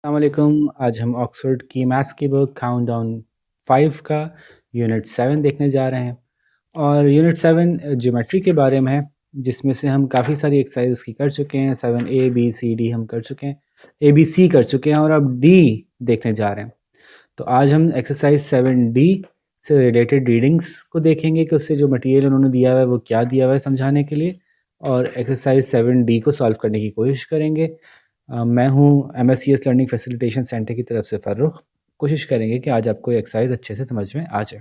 अस्सलामुअलैकुम। आज हम ऑक्सफोर्ड की मैथ्स की बुक काउंटडाउन 5 का यूनिट 7 देखने जा रहे हैं। और यूनिट 7 ज्योमेट्री के बारे में है, जिसमें से हम काफ़ी सारी एक्सरसाइज की कर चुके हैं। 7 A B C D हम कर चुके हैं, ABC कर चुके हैं और अब D देखने जा रहे हैं। तो आज हम एक्सरसाइज 7D से रिलेटेड रीडिंग्स को देखेंगे कि उससे जो मटेरियल उन्होंने दिया हुआ है वो क्या दिया हुआ है समझाने के लिए, और एक्सरसाइज 7D को सॉल्व करने की कोशिश करेंगे। मैं हूं MSCS लर्निंग फैसिलिटेशन सेंटर की तरफ से फ़र्रुख। कोशिश करेंगे कि आज आपको एक्सरसाइज अच्छे से समझ में आ जाए।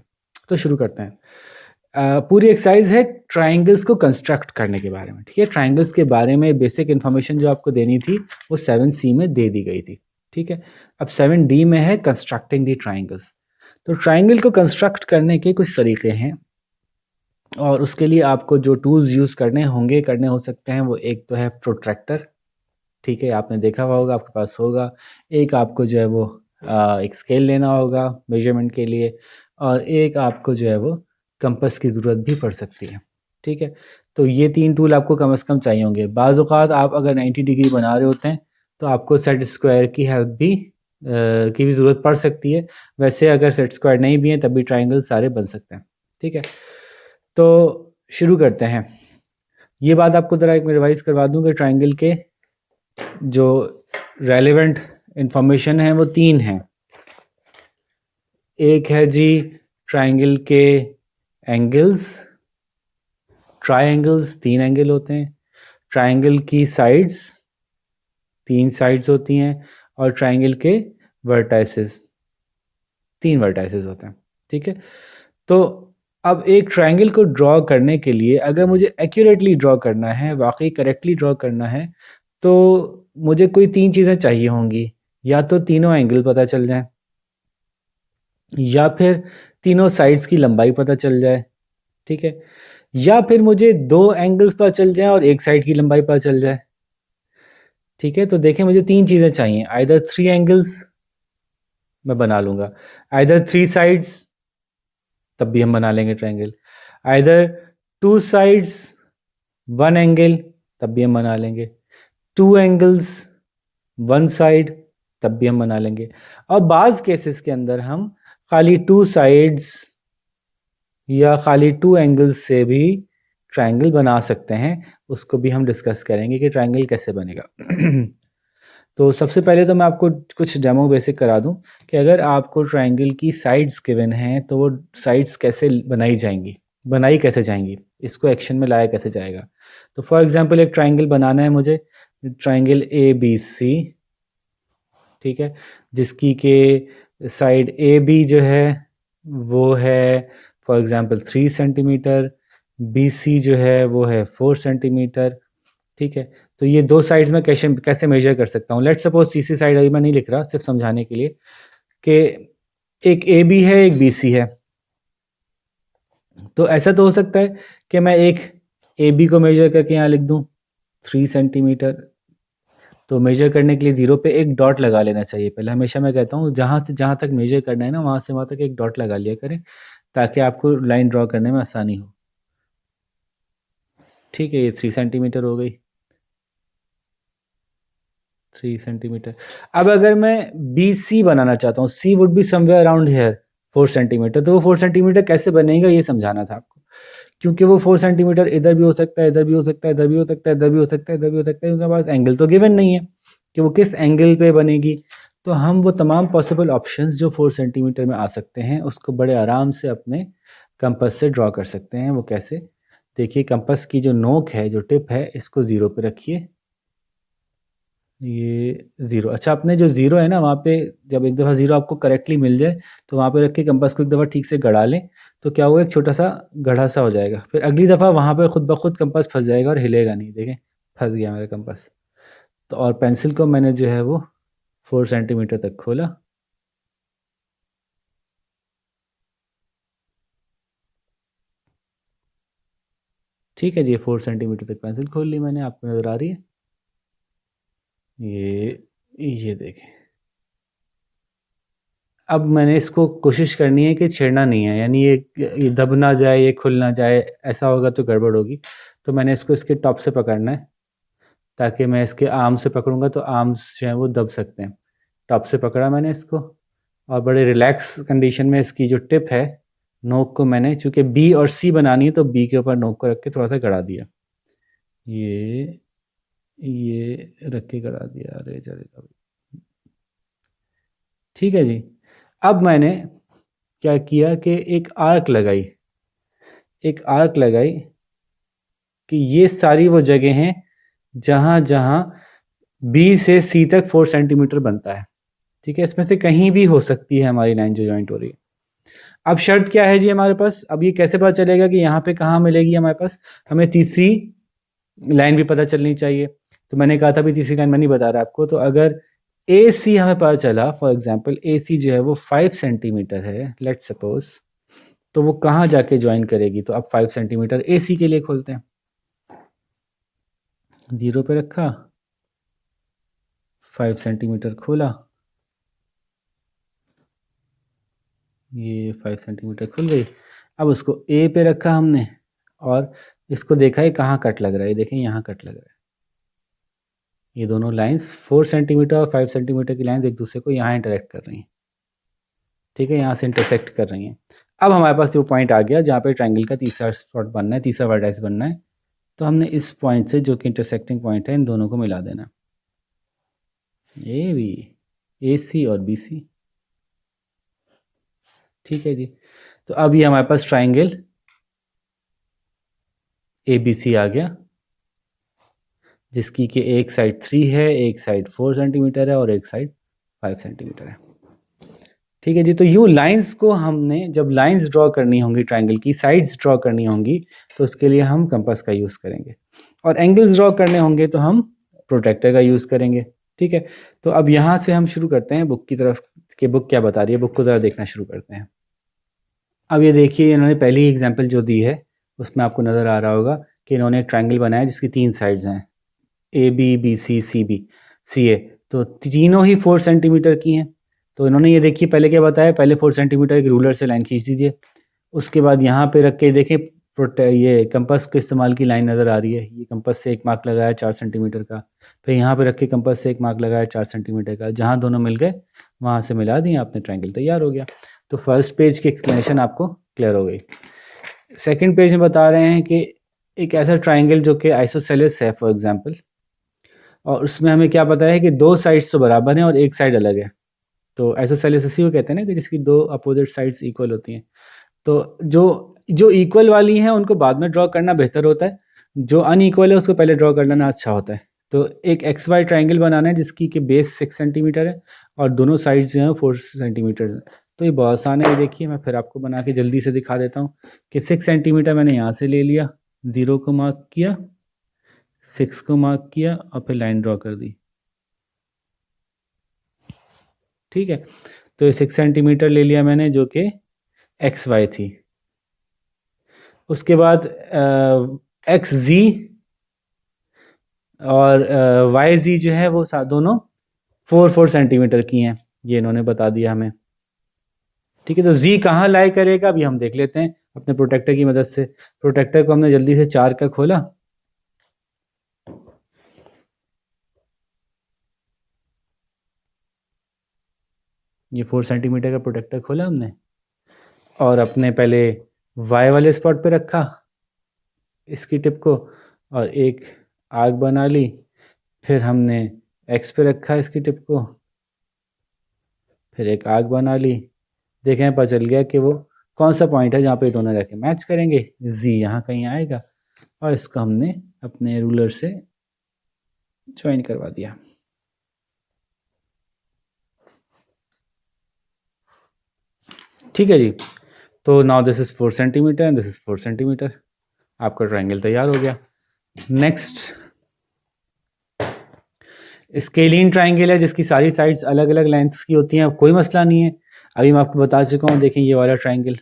तो शुरू करते हैं। पूरी एक्सरसाइज है ट्राइंगल्स को कंस्ट्रक्ट करने के बारे में। ठीक है, ट्राइंगल्स के बारे में बेसिक इन्फॉर्मेशन जो आपको देनी थी वो 7C में दे दी गई थी। ठीक है, अब 7D में है कंस्ट्रक्टिंग दी ट्राइंगल्स। तो ट्राइंगल को कंस्ट्रक्ट करने के कुछ तरीके हैं, और उसके लिए आपको जो टूल्स यूज़ करने हो सकते हैं वो एक तो है प्रोट्रैक्टर। ठीक है, आपने देखा हुआ होगा, आपके पास होगा। एक आपको जो है वो एक स्केल लेना होगा मेजरमेंट के लिए, और एक आपको जो है वो कंपास की ज़रूरत भी पड़ सकती है। ठीक है, तो ये 3 टूल आपको कम से कम चाहिए होंगे। बाज़ औक़ात आप अगर 90 डिग्री बना रहे होते हैं तो आपको सेट स्क्वायर की हेल्प भी की भी ज़रूरत पड़ सकती है। वैसे अगर सेट स्क्वायर नहीं भी हैं तब भी ट्राइंगल सारे बन सकते हैं। ठीक है, तो शुरू करते हैं। ये बात आपको ज़रा एक रिवाइज़ करवा दूँ कि ट्राइंगल के जो रेलेवेंट इंफॉर्मेशन है वो 3 हैं। एक है जी ट्राइंगल के एंगल्स, ट्राइंगल्स 3 एंगल होते हैं। ट्राइंगल की साइड्स 3 साइड्स होती हैं, और ट्राइंगल के वर्टाइसेस 3 वर्टाइसेस होते हैं। ठीक है, तो अब एक ट्राइंगल को ड्रॉ करने के लिए अगर मुझे एक्यूरेटली ड्रॉ करना है, वाकई करेक्टली ड्रॉ करना है, तो मुझे कोई 3 चीज़ें चाहिए होंगी। या तो तीनों एंगल पता चल जाए, या फिर तीनों साइड्स की लंबाई पता चल जाए। ठीक है, या फिर मुझे 2 एंगल्स पता चल जाए और एक साइड की लंबाई पता चल जाए। ठीक है, तो देखें मुझे 3 चीज़ें चाहिए। आइदर 3 एंगल्स मैं बना लूँगा, आइदर 3 साइड्स तब भी हम बना लेंगे ट्रायंगल, आइदर 2 साइड्स 1 एंगल तब भी हम बना लेंगे, 2 एंगल्स 1 साइड तब भी हम बना लेंगे। और बाज़ केसेस के अंदर हम खाली 2 साइड्स या खाली 2 एंगल्स से भी ट्रायंगल बना सकते हैं। उसको भी हम डिस्कस करेंगे कि ट्रायंगल कैसे बनेगा। तो सबसे पहले तो मैं आपको कुछ डेमो बेसिक करा दूं कि अगर आपको ट्रायंगल की साइड्स गिवन हैं तो वो साइड्स कैसे बनाई कैसे जाएंगी, इसको एक्शन में लाया कैसे जाएगा। तो फॉर एग्जांपल एक ट्रायंगल बनाना है मुझे, ट्रायंगल ABC। ठीक है, जिसकी के साइड AB जो है वो है फॉर एग्जांपल 3 सेंटीमीटर, BC जो है वो है 4 सेंटीमीटर। ठीक है, तो ये 2 साइड्स में कैसे कैसे मेजर कर सकता हूँ। लेट्स सपोज CC साइड अभी मैं नहीं लिख रहा, सिर्फ समझाने के लिए कि एक AB है एक BC है। तो ऐसा तो हो सकता है कि मैं एक AB को मेजर करके यहाँ लिख दूँ 3 सेंटीमीटर। तो मेजर करने के लिए 0 पे एक डॉट लगा लेना चाहिए पहले। हमेशा मैं कहता हूँ जहाँ से जहाँ तक मेजर करना है ना, वहाँ से वहाँ तक एक डॉट लगा लिया करें ताकि आपको लाइन ड्रॉ करने में आसानी हो। ठीक है, ये 3 सेंटीमीटर हो गई, 3 सेंटीमीटर। अब अगर मैं BC बनाना चाहता हूँ, C would be somewhere around hair 4 centimetre, तो वो 4 सेंटीमीटर कैसे बनेगा ये समझाना था आपको। क्योंकि वो 4 सेंटीमीटर इधर भी हो सकता है, इधर भी हो सकता है, इधर भी हो सकता है, इधर भी हो सकता है, इधर भी हो सकता है, उनके पास एंगल तो गिवन नहीं है कि वो किस एंगल पे बनेगी। तो हम वो तमाम पॉसिबल ऑप्शंस जो 4 सेंटीमीटर में आ सकते हैं उसको बड़े आराम से अपने कंपास से ड्रॉ कर सकते हैं। वो कैसे, देखिए कंपास की जो नोक है, जो टिप है, इसको 0 पे रखिए। ये 0, अच्छा अपने जो 0 है ना वहाँ पे, जब एक दफ़ा 0 आपको करेक्टली मिल जाए तो वहाँ पे रख के कंपास को एक दफ़ा ठीक से गड़ा लें, तो क्या होगा, एक छोटा सा गढ़ा सा हो जाएगा। फिर अगली दफ़ा वहाँ पे खुद ब खुद कंपास फंस जाएगा और हिलेगा नहीं। देखें फंस गया मेरा कंपास। तो और पेंसिल को मैंने जो है वो 4 सेंटीमीटर तक खोला। ठीक है जी, 4 सेंटीमीटर तक पेंसिल खोल ली मैंने, आपको नज़र आ रही है ये देखें। अब मैंने इसको कोशिश करनी है कि छेड़ना नहीं है, यानी ये दब ना जाए, ये खुल ना जाए, ऐसा होगा तो गड़बड़ होगी। तो मैंने इसको इसके टॉप से पकड़ना है ताकि मैं इसके आर्म से पकड़ूंगा तो आर्म्स जो हैं वो दब सकते हैं। टॉप से पकड़ा मैंने इसको और बड़े रिलैक्स कंडीशन में इसकी जो टिप है नोक को मैंने, चूँकि बी और सी बनानी है तो बी के ऊपर नोक को रख के थोड़ा सा गड़ा दिया, ये रख के गड़ा दिया, अरे चलेगा। ठीक है जी। अब मैंने क्या किया कि एक आर्क लगाई कि ये सारी वो जगह हैं जहाँ जहाँ बी से सी तक 4 सेंटीमीटर बनता है। ठीक है, इसमें से कहीं भी हो सकती है हमारी लाइन जो जॉइंट हो रही है। अब शर्त क्या है जी हमारे पास, अब ये कैसे पता चलेगा कि यहाँ पे कहाँ मिलेगी हमारे पास, हमें तीसरी लाइन भी पता चलनी चाहिए। तो मैंने कहा था भी तीसरी लाइन मैं नहीं बता रहा आपको, तो अगर ए सी हमें पता चला, फॉर एग्जाम्पल ए सी जो है वो 5 सेंटीमीटर है लेट्स सपोज, तो वो कहाँ जाके ज्वाइन करेगी, तो अब 5 सेंटीमीटर ए सी के लिए खोलते हैं। 0 पे रखा, 5 सेंटीमीटर खोला, ये 5 सेंटीमीटर खुल गई। अब उसको ए पे रखा हमने और इसको देखा है कहाँ कट लग रहा है, देखें यहाँ कट लग रहा है। ये दोनों लाइंस 4 सेंटीमीटर और 5 सेंटीमीटर की लाइंस एक दूसरे को यहाँ इंटरेक्ट कर रही हैं। ठीक है, यहाँ से इंटरसेक्ट कर रही हैं। अब हमारे पास वो पॉइंट आ गया जहाँ पे ट्रायंगल का तीसरा स्पॉट बनना है, तीसरा वर्टेक्स बनना है। तो हमने इस पॉइंट से जो कि इंटरसेक्टिंग पॉइंट है इन दोनों को मिला देना, ए बी, ए सी और बी सी। ठीक है जी। तो अब ये हमारे पास ट्रायंगल ए बी सी आ गया, जिसकी कि एक साइड 3 है, एक साइड 4 सेंटीमीटर है और एक साइड 5 सेंटीमीटर है। ठीक है जी। तो यूँ लाइंस को हमने जब लाइंस ड्रॉ करनी होंगी, ट्रायंगल की साइड्स ड्रॉ करनी होंगी, तो उसके लिए हम कंपास का यूज़ करेंगे, और एंगल्स ड्रॉ करने होंगे तो हम प्रोट्रैक्टर का यूज़ करेंगे। ठीक है, तो अब यहाँ से हम शुरू करते हैं बुक की तरफ कि बुक क्या बता रही है, बुक को ज़रा देखना शुरू करते हैं। अब ये देखिए, इन्होंने पहली एग्जाम्पल जो दी है उसमें आपको नज़र आ रहा होगा कि इन्होंने एक ट्रायंगल बनाया जिसकी 3 साइड्स हैं, A B, B C, C B, C A, तो तीनों ही 4 सेंटीमीटर की हैं। तो इन्होंने ये देखिए पहले क्या बताया, पहले 4 सेंटीमीटर एक रूलर से लाइन खींच दीजिए, उसके बाद यहाँ पे रख के देखें ये कंपास के इस्तेमाल की लाइन नज़र आ रही है, ये कंपास से एक मार्क लगाया 4 सेंटीमीटर का, फिर यहाँ पे रख के कंपास से एक मार्क लगाया 4 सेंटीमीटर का, जहाँ दोनों मिल गए वहाँ से मिला दिए, आपने ट्रायंगल तैयार हो गया। तो फर्स्ट पेज की एक्सप्लेनेशन आपको क्लियर हो गई। सेकेंड पेज में बता रहे हैं कि एक ऐसा ट्राइंगल जो कि आइसोसेलेस है फॉर एग्जांपल, और उसमें हमें क्या पता है कि 2 साइड्स तो बराबर हैं और एक साइड अलग है। तो आइसोसेलेस इसी को कहते हैं ना कि जिसकी 2 अपोजिट साइड्स इक्वल होती हैं। तो जो इक्वल वाली हैं उनको बाद में ड्रॉ करना बेहतर होता है, जो अनइक्वल है उसको पहले ड्रॉ कर लेना अच्छा होता है। तो एक एक्स वाई ट्राइंगल बनाना है जिसकी कि बेस 6 सेंटीमीटर है और दोनों साइड्स जो हैं 4 सेंटीमीटर है। तो ये बहुत आसान है, ये देखिए मैं फिर आपको बना के जल्दी से दिखा देता हूँ कि 6 सेंटीमीटर मैंने यहाँ से ले लिया, 0 को मार्क किया, 6 को मार्क किया और फिर लाइन ड्रॉ कर दी। ठीक है, तो ये 6 सेंटीमीटर ले लिया मैंने जो कि एक्स वाई थी। उसके बाद एक्स जी और वाई जी जो है वो दोनों 4 सेंटीमीटर की हैं, ये इन्होंने बता दिया हमें। ठीक है, तो जी कहाँ लाई करेगा अभी हम देख लेते हैं अपने प्रोटेक्टर की मदद से। प्रोटेक्टर को हमने जल्दी से 4 का खोला, ये 4 सेंटीमीटर का प्रोटेक्टर खोला हमने और अपने पहले वाई वाले स्पॉट पे रखा इसकी टिप को और एक आग बना ली, फिर हमने एक्स पे रखा इसकी टिप को, फिर एक आग बना ली। देखें पता चल गया कि वो कौन सा पॉइंट है जहाँ पे दोनों रह के मैच करेंगे, जी यहाँ कहीं आएगा और इसको हमने अपने रूलर से ज्वाइन करवा दिया। ठीक है जी, तो now this is 4 centimetre and this is 4 centimetre, आपका ट्रायंगल तैयार हो गया। नेक्स्ट स्केलिन ट्रायंगल है जिसकी सारी साइड्स अलग अलग लेंथ्स की होती हैं, कोई मसला नहीं है, अभी मैं आपको बता चुका हूँ। देखें ये वाला triangle,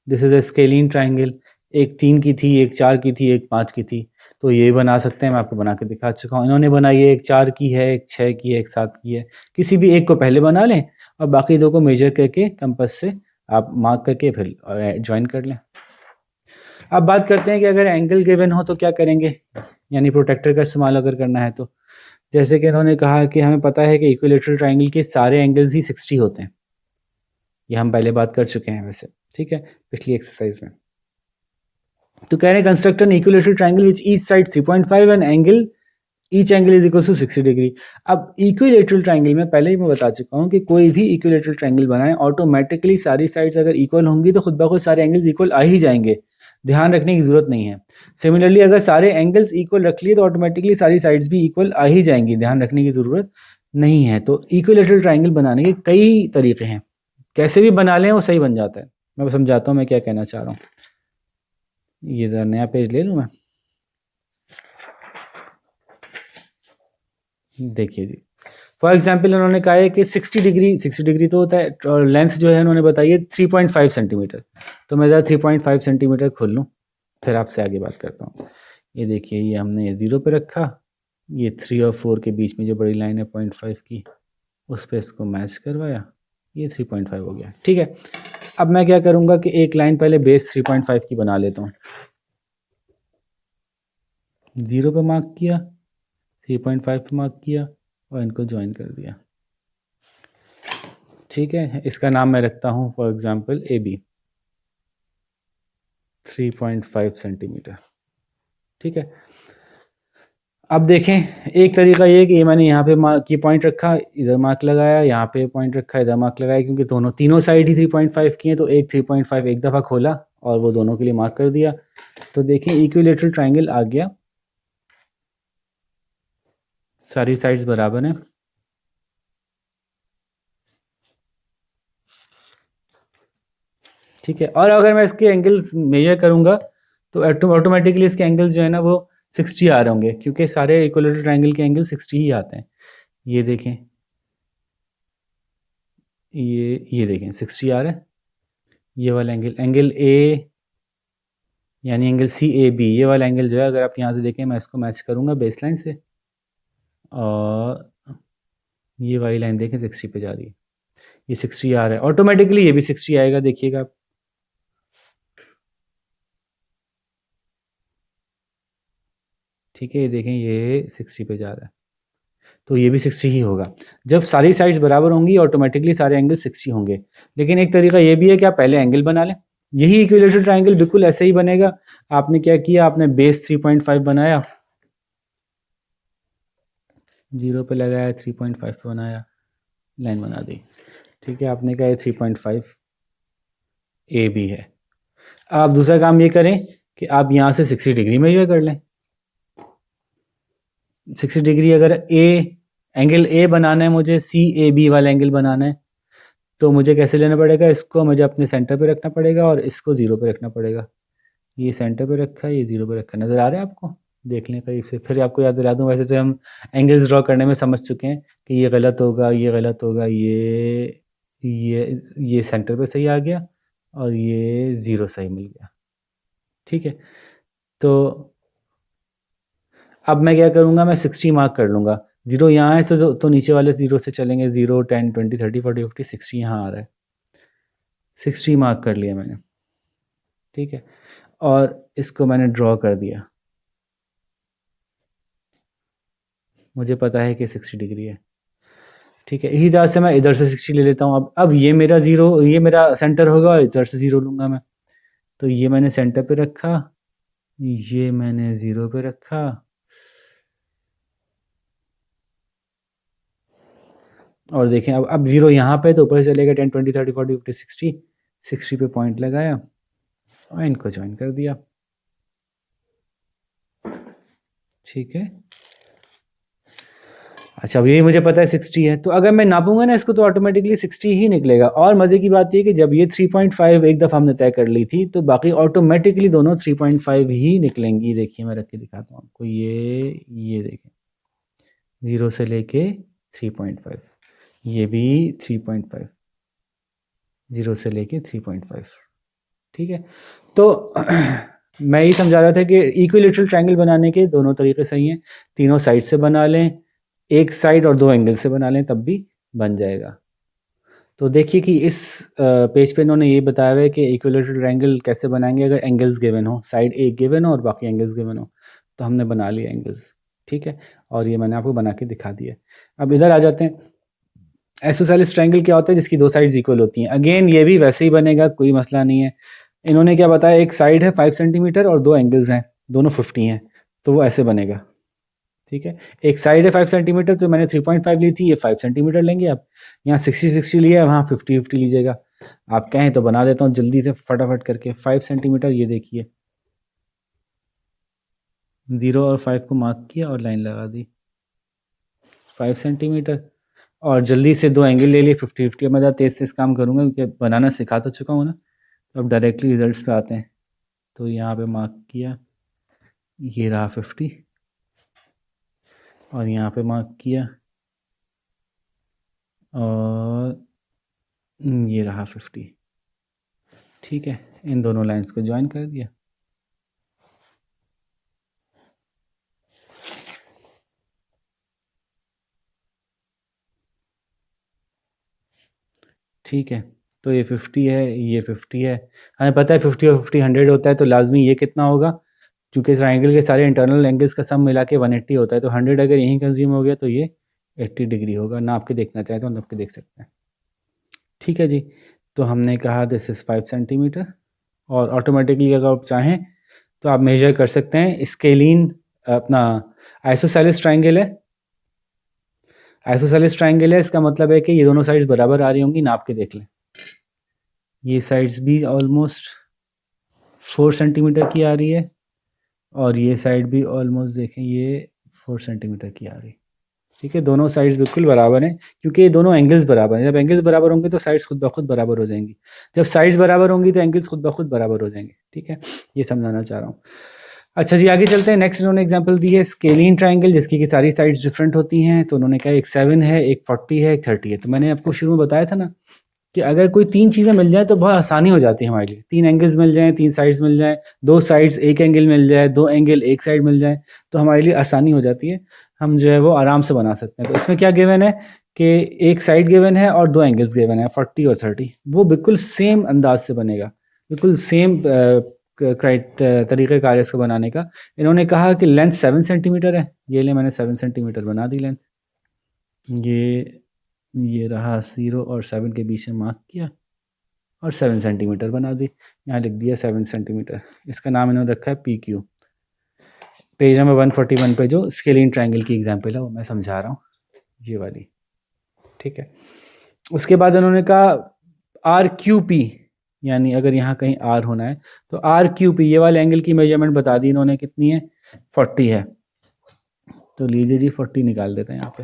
this is a scalene triangle, एक 3 की थी, एक 4 की थी, एक 5 की थी, तो ये बना सकते हैं, मैं आपको बना के दिखा चुका हूँ। इन्होंने बनाई है एक 4 की है, एक 6 की है, एक 7 की है, किसी भी एक को पहले बना लें और बाकी 2 को मेजर करके कंपास से आप मार्क करके फिर ज्वाइन कर लें। अब बात करते हैं कि अगर एंगल गिवन हो तो क्या करेंगे, यानी प्रोटेक्टर का इस्तेमाल अगर करना है तो जैसे कि इन्होंने कहा कि हमें पता है कि इक्विलेटरल ट्रायंगल के सारे एंगल्स ही 60 होते हैं, ये हम पहले बात कर चुके हैं वैसे, ठीक है, पिछली एक्सरसाइज में। तो कह रहे हैं construct an equilateral triangle which each side 3.5 and angle each angle is equal to 60 degree. अब इक्विलेटरल ट्रायंगल में पहले ही मैं बता चुका हूँ कि कोई भी इक्विलेटरल ट्रायंगल बनाएं ऑटोमेटिकली सारी साइड्स अगर इक्वल होंगी तो खुद ब खुद सारे एंगल्स इक्वल आ ही जाएंगे, ध्यान रखने की जरूरत नहीं है। सिमिलरली अगर सारे एंगल्स इक्वल रख लिए तो ऑटोमेटिकली सारी साइड्स भी इक्वल आ ही जाएंगी, ध्यान रखने की जरूरत नहीं है। तो इक्विलेटरल ट्रायंगल बनाने के कई तरीके हैं, कैसे भी बना लें वो सही बन जाता है। मैं समझाता हूँ मैं क्या कहना चाह रहा हूँ। ये जरा नया पेज ले लूँ मैं, देखिए जी। फॉर एग्जाम्पल उन्होंने कहा है कि 60 डिग्री तो होता है, और लेंथ जो है उन्होंने बताई है 3.5 सेंटीमीटर। तो मैं ज़रा 3.5 सेंटीमीटर खोल लूँ, फिर आपसे आगे बात करता हूँ। ये देखिए, ये हमने 0 पे रखा, ये 3 और 4 के बीच में जो बड़ी लाइन है 0.5 की, उस पर इसको मैच करवाया, ये 3.5 हो गया, ठीक है। अब मैं क्या करूँगा कि एक लाइन पहले बेस 3.5 की बना लेता हूँ। 0 पे मार्क किया, 3.5 पे मार्क किया और इनको ज्वाइन कर दिया, ठीक है। इसका नाम मैं रखता हूँ for example A B, 3.5 centimetre, ठीक है। अब देखें, एक तरीका ये कि ये मैंने यहाँ पे मार्क की पॉइंट रखा, इधर मार्क लगाया, यहाँ पे पॉइंट रखा, इधर मार्क लगाया, क्योंकि तीनों साइड ही 3.5 की हैं, तो एक 3.5 एक दफ़ा खोला और वो दोनों के लिए मार्क कर दिया। तो देखें इक्विलेटरल ट्रायंगल आ गया, सारी साइड्स बराबर हैं, ठीक है। और अगर मैं इसके एंगल्स मेजर करूँगा तो ऑटोमेटिकली इसके एंगल्स जो है ना वो 60 आ रहे होंगे, क्योंकि सारे इक्विलेटरल ट्रायंगल के एंगल 60 ही आते हैं। ये देखें, ये देखें 60 आ रहा है। ये वाला एंगल ए यानी एंगल सी ए बी, ये वाला एंगल जो है अगर आप यहाँ से देखें, मैं इसको मैच करूँगा बेस लाइन से, और ये वाली लाइन देखें 60 पे जा रही है, ये 60 आ रहा है, ऑटोमेटिकली ये भी 60 आएगा, देखिएगा आप। ठीक है, ये देखें ये 60 पे जा रहा है, तो ये भी 60 ही होगा। जब सारी साइड्स बराबर होंगी ऑटोमेटिकली सारे एंगल 60 होंगे। लेकिन एक तरीका ये भी है कि आप पहले एंगल बना लें, यही इक्विलेटरल ट्रायंगल बिल्कुल ऐसे ही बनेगा। आपने क्या किया, आपने बेस 3.5 बनाया, 0 पे लगाया, 3.5 पे बनाया, लाइन बना दी, ठीक है। आपने कहा 3.5 ए बी है। आप दूसरा काम ये करें कि आप यहाँ से 60 डिग्री मेजर कर लें। 60 डिग्री अगर एंगल ए बनाना है मुझे, सी ए बी वाला एंगल बनाना है, तो मुझे कैसे लेना पड़ेगा, इसको मुझे अपने सेंटर पे रखना पड़ेगा और इसको 0 पे रखना पड़ेगा। ये सेंटर पे रखा है, ये 0 पे रखा है, नज़र आ रहा है आपको, देख लें करीब से। फिर आपको याद दिला दूँ, वैसे तो हम एंगल्स ड्रॉ करने में समझ चुके हैं कि ये गलत होगा, ये गलत होगा, ये सेंटर पे सही आ गया और ये 0 सही मिल गया, ठीक है। तो अब मैं क्या करूँगा, मैं 60 मार्क कर लूँगा। 0 यहाँ है तो नीचे वाले 0 से चलेंगे, 0 10 20 30 40 50 60 यहाँ आ रहा है, 60 मार्क कर लिया मैंने, ठीक है। और इसको मैंने ड्रॉ कर दिया, मुझे पता है कि 60 डिग्री है, ठीक है। इसी तरह से मैं इधर से 60 ले लेता हूँ। अब ये मेरा 0, ये मेरा सेंटर होगा और इधर से 0 लूँगा मैं, तो ये मैंने सेंटर पे रखा, ये मैंने 0 पे रखा, और देखें अब 0 यहाँ पे, तो ऊपर से चलेगा 10 20 30 40 50 60, 60 पे पॉइंट लगाया और इनको ज्वाइन कर दिया, ठीक है। अच्छा, अब यही मुझे पता है 60 है, तो अगर मैं नापूंगा ना इसको तो ऑटोमेटिकली 60 ही निकलेगा। और मज़े की बात ये कि जब ये 3.5 एक दफ़ा हमने तय कर ली थी, तो बाकी ऑटोमेटिकली दोनों 3.5 ही निकलेंगी। देखिए मैं रख के दिखाता हूँ आपको, ये देखें 0 से लेके 3.5, ये भी 3.5, 0 से लेके 3.5, ठीक है। तो मैं ये समझा रहा था कि इक्विलेटरल ट्रायंगल बनाने के दोनों तरीके सही हैं, तीनों साइड से बना लें, एक साइड और 2 एंगल से बना लें, तब भी बन जाएगा। तो देखिए कि इस पेज पे इन्होंने ये बताया हुआ है कि इक्विलेटरल ट्रायंगल कैसे बनाएंगे अगर एंगल्स गिवन हो, साइड एक गिवन हो और बाकी एंगल्स गिवन हो। तो हमने बना लिया एंगल्स, ठीक है, और ये मैंने आपको बना के दिखा दिया। अब इधर आ जाते हैं। आइसोसेलेस ट्रायंगल क्या होता है? जिसकी दो साइड्स इक्वल होती हैं। अगेन ये भी वैसे ही बनेगा, कोई मसला नहीं है। इन्होंने क्या बताया, एक साइड है 5 सेंटीमीटर और दो एंगल्स हैं, दोनों 50 हैं, तो वो ऐसे बनेगा। ठीक है, एक साइड है 5 सेंटीमीटर, तो मैंने 3.5 ली थी, ये 5 सेंटीमीटर लेंगे आप। यहाँ 60-60 लिया है, वहाँ 50-50 लीजिएगा। आप कहें तो बना देता हूँ जल्दी से फटाफट करके। 5 सेंटीमीटर, ये देखिए 0 और 5 को मार्क किया और लाइन लगा दी, 5 सेंटीमीटर। और जल्दी से दो एंगल ले लिए 50-50। मैं ज़्यादा तेज़ से इस काम करूँगा क्योंकि बनाना सिखा तो चुका हूँ ना। तो अब डायरेक्टली रिजल्ट्स पे आते हैं। तो यहाँ पे मार्क किया, ये रहा 50, और यहाँ पे मार्क किया और ये रहा 50। ठीक है, इन दोनों लाइंस को ज्वाइन कर दिया। ठीक है, तो ये 50 है, ये 50 है। हमें पता है 50 और 50 100 होता है, तो लाजमी ये कितना होगा? क्योंकि ट्राइंगल के सारे इंटरनल एंगल्स का सम मिला के 180 होता है, तो 100 अगर यहीं कंज्यूम हो गया तो ये 80 डिग्री होगा। नाप के देखना चाहे तो नाप के देख सकते हैं। ठीक है जी, तो हमने कहा दिस इज़ 5 सेंटीमीटर। और ऑटोमेटिकली अगर आप चाहें तो आप मेजर कर सकते हैं। स्केलिन अपना आइसोसेलेस ट्राइंगल है, आइसोसेलेस ट्राइंगल है, इसका मतलब है कि ये दोनों साइड्स बराबर आ रही होंगी। नाप के देख लें, ये साइड्स भी ऑलमोस्ट 4 सेंटीमीटर की आ रही है, और ये साइड भी ऑलमोस्ट देखें ये 4 सेंटीमीटर की आ रही है। ठीक है, दोनों साइड्स बिल्कुल बराबर हैं, क्योंकि ये दोनों एंगल्स बराबर हैं। जब एंगल्स बराबर होंगे तो साइड्स खुद ब खुद बराबर हो जाएंगी। जब साइड्स बराबर होंगी तो एंगल्स खुद ब खुद बराबर हो जाएंगे। ठीक है, ये समझाना चाह रहा हूँ। अच्छा जी, आगे चलते हैं। नेक्स्ट इन्होंने एग्जांपल दी है स्केलिन ट्रायंगल, जिसकी की सारी साइड्स डिफरेंट होती हैं। तो उन्होंने कहा एक 7 है, एक 40 है, एक 30 है। तो मैंने आपको शुरू में बताया था ना कि अगर कोई तीन चीज़ें मिल जाए तो बहुत आसानी हो जाती है हमारे लिए। तीन एंगल्स मिल जाएँ, तीन साइड्स मिल जाएँ, दो साइड्स एक एंगल मिल जाए, दो एंगल एक साइड मिल जाए, तो हमारे लिए आसानी हो जाती है। हम जो है वो आराम से बना सकते हैं। तो इसमें क्या गिवन है कि एक साइड गिवन है और दो एंगल्स गिवन है 40 और 30। वो बिल्कुल सेम अंदाज से बनेगा, बिल्कुल सेम तरीक़ेकार है इसको बनाने का। इन्होंने कहा कि लेंथ 7 सेंटीमीटर है। ये ले, मैंने 7 सेंटीमीटर बना दी लेंथ। ये रहा 0 और 7 के बीच में मार्क किया और 7 सेंटीमीटर बना दी। यहाँ लिख दिया 7 सेंटीमीटर। इसका नाम इन्होंने रखा है PQ। पेज नंबर 141 पे जो स्केलिन ट्रायंगल की एग्जांपल है वो मैं समझा रहा हूँ, ये वाली। ठीक है, उसके बाद उन्होंने कहा RQP, यानी अगर यहाँ कहीं R होना है तो RQP, ये वाले एंगल की मेजरमेंट बता दी इन्होंने, कितनी है? 40 है। तो लीजिए जी 40 निकाल देते हैं यहाँ पे।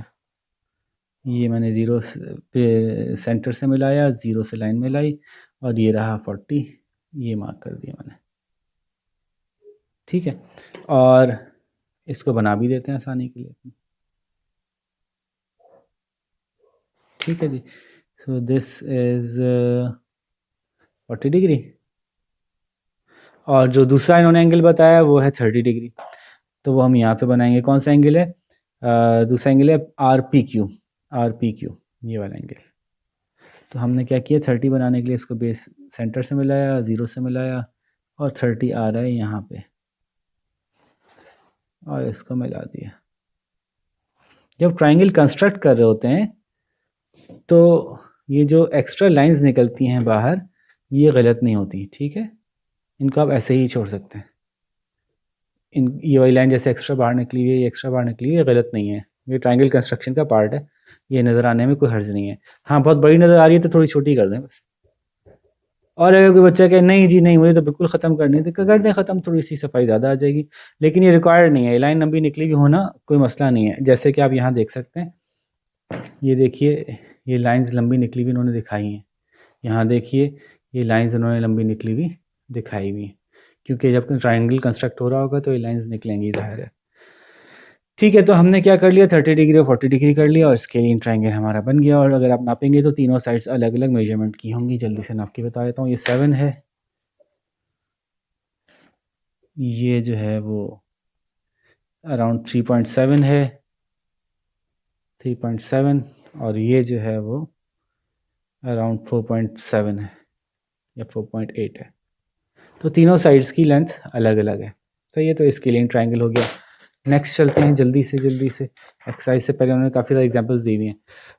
ये मैंने 0 पे सेंटर से मिलाया, 0 से लाइन मिलाई, और ये रहा 40, ये मार्क कर दिया मैंने। ठीक है, और इसको बना भी देते हैं आसानी के लिए। ठीक है जी, सो दिस इज़ 40 डिग्री, और जो दूसरा इन्होंने एंगल बताया वो है 30 डिग्री। तो वो हम यहाँ पे बनाएंगे। कौन सा एंगल है? दूसरा एंगल है RPQ, ये वाला एंगल। तो हमने क्या किया, 30 बनाने के लिए इसको बेस सेंटर से मिलाया, 0 से मिलाया, और 30 आ रहा है यहाँ पे, और इसको मिला दिया। जब ट्रायंगल कंस्ट्रक्ट कर रहे होते हैं तो ये जो एक्स्ट्रा लाइंस निकलती हैं बाहर, ये गलत नहीं होती। ठीक है, इनको आप ऐसे ही छोड़ सकते हैं। ये वाली लाइन जैसे एक्स्ट्रा बाहर निकली हुई है, ये एक्स्ट्रा बाहर निकली हुई है, गलत नहीं है। ये ट्रायंगल कंस्ट्रक्शन का पार्ट है, ये नज़र आने में कोई हर्ज नहीं है। हाँ, बहुत बड़ी नज़र आ रही है तो थोड़ी छोटी कर दें बस। और अगर कोई बच्चा कहे नहीं जी नहीं, मुझे तो बिल्कुल ख़त्म करनी है, तो कर दें ख़त्म, थोड़ी सी सफाई ज़्यादा आ जाएगी। लेकिन ये रिक्वायर्ड नहीं है। लाइन लंबी निकली हुई होना कोई मसला नहीं है। जैसे कि आप यहाँ देख सकते हैं, ये देखिए, ये लाइंस लंबी निकली हुई इन्होंने दिखाई हैं। यहाँ देखिए, ये लाइंस इन्होंने लंबी निकली हुई दिखाई हुई हैं, क्योंकि जब ट्रायंगल कंस्ट्रक्ट हो रहा होगा तो ये लाइंस निकलेंगी, जाहिर है। ठीक है, तो हमने क्या कर लिया, 30 डिग्री और 40 डिग्री कर लिया, और स्केलिन ट्रायंगल हमारा बन गया। और अगर आप नापेंगे तो तीनों साइड्स अलग अलग मेजरमेंट की होंगी। जल्दी से नाप के बता देता हूँ। ये 7 है, ये जो है वो अराउंड 3.7 है, 3.7, और ये जो है वो अराउंड 4.7 है या 4.8 है। तो तीनों साइड्स की लेंथ अलग अलग है। सही है, तो स्केलिन ट्रायंगल हो गया। नेक्स्ट चलते हैं जल्दी से एक्सरसाइज से पहले उन्होंने काफ़ी सारे एग्जांपल्स दी हुई हैं।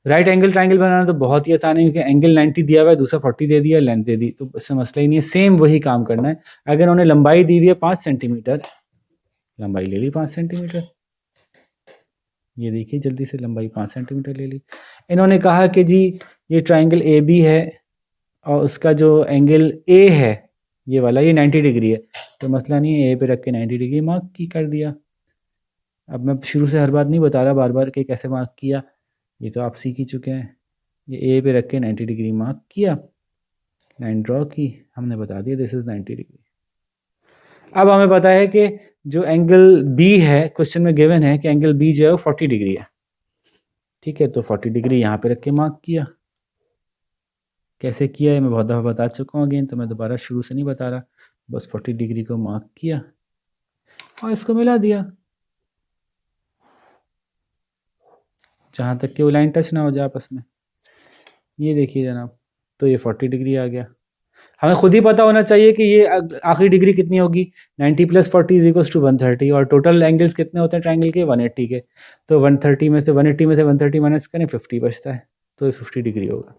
राइट एंगल ट्रायंगल बनाना तो बहुत ही आसान है, क्योंकि एंगल 90 दिया हुआ है, दूसरा 40 दे दिया, लेंथ दे दी, तो इसमें मसला ही नहीं है, सेम वही काम करना है। अगर उन्होंने लंबाई दी हुई है 5 सेंटीमीटर, लंबाई ले ली 5 सेंटीमीटर, ये देखिए जल्दी से लंबाई 5 सेंटीमीटर ले ली। इन्होंने कहा कि जी ये ट्राइंगल ए बी है और उसका जो एंगल ए है ये वाला, ये 90 डिग्री है, तो मसला नहीं है, ए पे रख के 90 डिग्री मार्क की कर दिया। अब मैं शुरू से हर बात नहीं बता रहा बार बार कि कैसे मार्क किया, ये तो आप सीख ही चुके हैं। ये ए पे रख के 90 डिग्री मार्क किया, लाइन ड्रॉ की, हमने बता दिया दिस इज़ 90 डिग्री। अब हमें पता है कि जो एंगल बी है, क्वेश्चन में गिवन है कि एंगल बी जो है वो 40 डिग्री है, ठीक है, तो 40 डिग्री यहाँ पे रख के मार्क किया। कैसे किया है मैं बहुत दफ़ा बता चुका हूँ अगेन, तो मैं दोबारा शुरू से नहीं बता रहा, बस 40 डिग्री को मार्क किया और इसको मिला दिया, जहाँ तक कि वो लाइन टच ना हो जाए आपस में। ये देखिए जनाब, तो ये 40 डिग्री आ गया। हमें खुद ही पता होना चाहिए कि ये आखिरी डिग्री कितनी होगी, 90 + 40 = 130, और टोटल एंगल्स कितने होते हैं ट्रायंगल के, 180 के, तो 180 में से 130 माइनस करें 50 बचता है, तो ये 50 डिग्री होगा।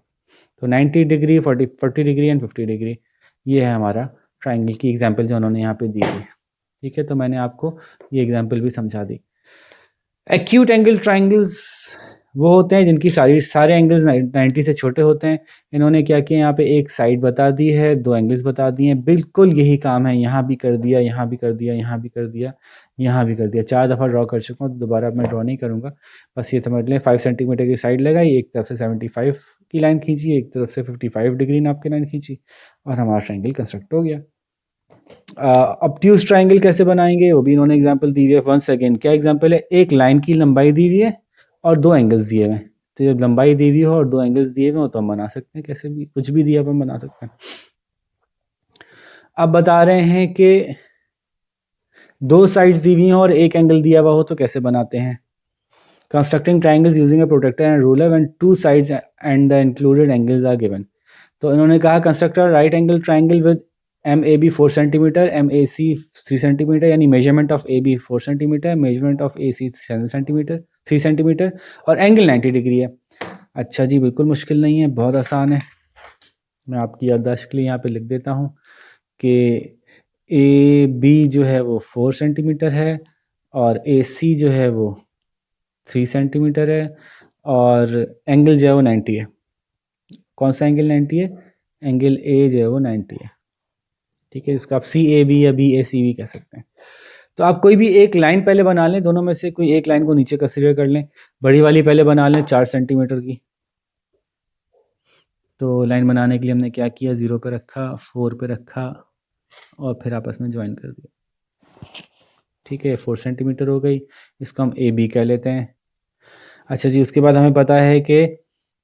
तो 90 डिग्री, 40 डिग्री एंड 50 डिग्री, ये है हमारा ट्रायंगल की एग्जांपल जो उन्होंने यहाँ पे दी थी, ठीक है। तो मैंने आपको ये एग्जांपल भी समझा दी। एक्यूट एंगल ट्रायंगल्स वो होते हैं जिनकी सारे एंगल्स 90 से छोटे होते हैं। इन्होंने क्या किया, यहाँ पे एक साइड बता दी है, 2 एंगल्स बता दिए हैं, बिल्कुल यही काम है, यहाँ भी कर दिया, यहाँ भी कर दिया, यहाँ भी कर दिया, यहाँ भी कर दिया, 4 दफ़ा ड्रॉ कर चुका हूँ, तो दोबारा मैं ड्रॉ नहीं करूँगा। बस ये समझ लें 5 सेंटीमीटर की साइड लगाई, एक तरफ से 75 की लाइन खींची, एक तरफ से 55 डिग्री नाप की लाइन खींची, और हमारा ट्रायंगल कंस्ट्रक्ट हो गया। ऑब्ट्यूज ट्रायंगल कैसे बनाएंगे वो भी इन्होंने एग्जांपल दी हुई है। वंस अगेन क्या एग्जांपल है, एक लाइन की लंबाई दी हुई है और 2 एंगल्स दिए हुए हैं, तो जब लंबाई दी हुई हो और 2 एंगल्स दिए हुए हो तो हम बना सकते हैं, कैसे भी कुछ भी दिया हुआ हम बना सकते हैं। अब बता रहे हैं कि 2 साइड्स दी हुई हैं और एक एंगल दिया हुआ हो तो कैसे बनाते हैं। Constructing triangles using a protractor and ruler when 2 sides and the included angles are given. तो इन्होंने कहा construct a right angle triangle with MAB 4 centimetre, MAC 3 centimetre, यानी measurement of AB 4 centimetre, measurement of AC 7 centimetre 3 centimetre, और angle 90 degree है। अच्छा जी, बिल्कुल मुश्किल नहीं है, बहुत आसान है। मैं आपकी याददाश्त के लिए यहाँ पे लिख देता हूँ कि AB जो है वो 4 सेंटीमीटर है और AC जो है वो 3 सेंटीमीटर है और एंगल जो है वो 90 है। कौन सा एंगल 90 है? एंगल A जो है वो 90 है, ठीक है। इसको आप CAB या BAC भी कह सकते हैं। तो आप कोई भी एक लाइन पहले बना लें, दोनों में से कोई एक लाइन को नीचे कंसीडर कर लें। बड़ी वाली पहले बना लें 4 सेंटीमीटर की। तो लाइन बनाने के लिए हमने क्या किया, 0 पे रखा, 4 पे रखा और फिर आपस में ज्वाइन कर दिया, ठीक है। 4 सेंटीमीटर हो गई, इसको हम AB कह लेते हैं। अच्छा जी, उसके बाद हमें पता है कि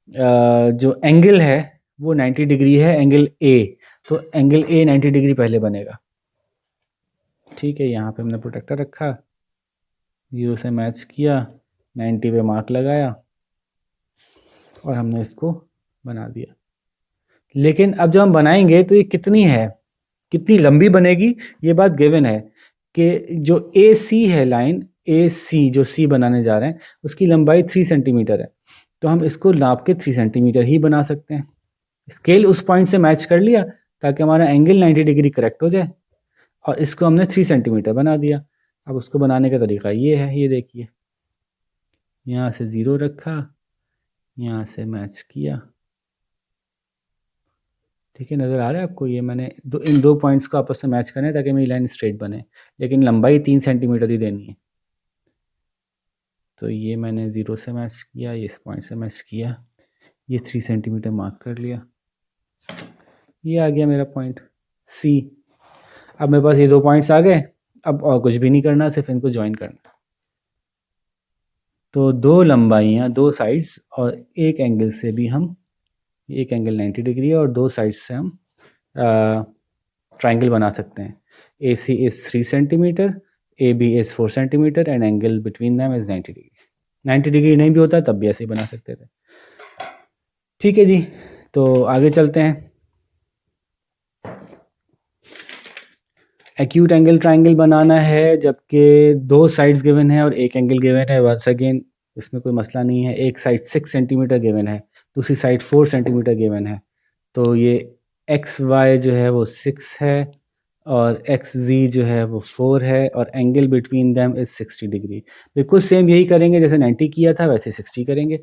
जो एंगल है वो 90 डिग्री है, एंगल A, तो एंगल A 90 डिग्री पहले बनेगा, ठीक है। यहाँ पे हमने प्रोटेक्टर रखा, 0 से मैच किया, 90 पे मार्क लगाया और हमने इसको बना दिया। लेकिन अब जब हम बनाएंगे तो ये कितनी लंबी बनेगी, ये बात गिवन है कि जो AC है, लाइन AC जो C बनाने जा रहे हैं उसकी लंबाई 3 सेंटीमीटर है, तो हम इसको नाप के 3 सेंटीमीटर ही बना सकते हैं। स्केल उस पॉइंट से मैच कर लिया ताकि हमारा एंगल 90 डिग्री करेक्ट हो जाए, और इसको हमने 3 सेंटीमीटर बना दिया। अब उसको बनाने का तरीका ये है, ये देखिए, यहाँ से 0 रखा, यहाँ से मैच किया, ठीक है। नज़र आ रहा है आपको, ये मैंने इन 2 पॉइंट्स को आपस में मैच करना है ताकि मेरी लाइन स्ट्रेट बने, लेकिन लंबाई 3 सेंटीमीटर ही देनी है। तो ये मैंने 0 से मैच किया, ये इस पॉइंट से मैच किया, ये 3 सेंटीमीटर मार्क कर लिया, ये आ गया मेरा पॉइंट C। अब मेरे पास ये 2 पॉइंट्स आ गए, अब और कुछ भी नहीं करना, सिर्फ इनको ज्वाइन करना। तो 2 लंबाइयाँ 2 साइड्स और एक एंगल से भी हम, एक एंगल 90 डिग्री है और 2 साइड्स से हम ट्रायंगल बना सकते हैं। AC is 3 centimetre, AB is 4 centimetre and angle between them is 90 degree. 90 degree नहीं भी होता तब भी ऐसे ही बना सकते थे, ठीक है जी। तो आगे चलते हैं। एक्यूट एंगल ट्राइंगल बनाना है जबकि 2 साइड्स गिवन है और एक एंगल गिवन है। वंस अगेन इसमें कोई मसला नहीं है। एक साइड 6 सेंटीमीटर गिवन है, दूसरी साइड 4 सेंटीमीटर गिवन है। तो ये एक्स वाई जो है वो 6 है और एक्स जी जो है वो 4 है और angle between them is 60 degree. बिल्कुल सेम यही करेंगे जैसे 90 किया था, वैसे 60 करेंगे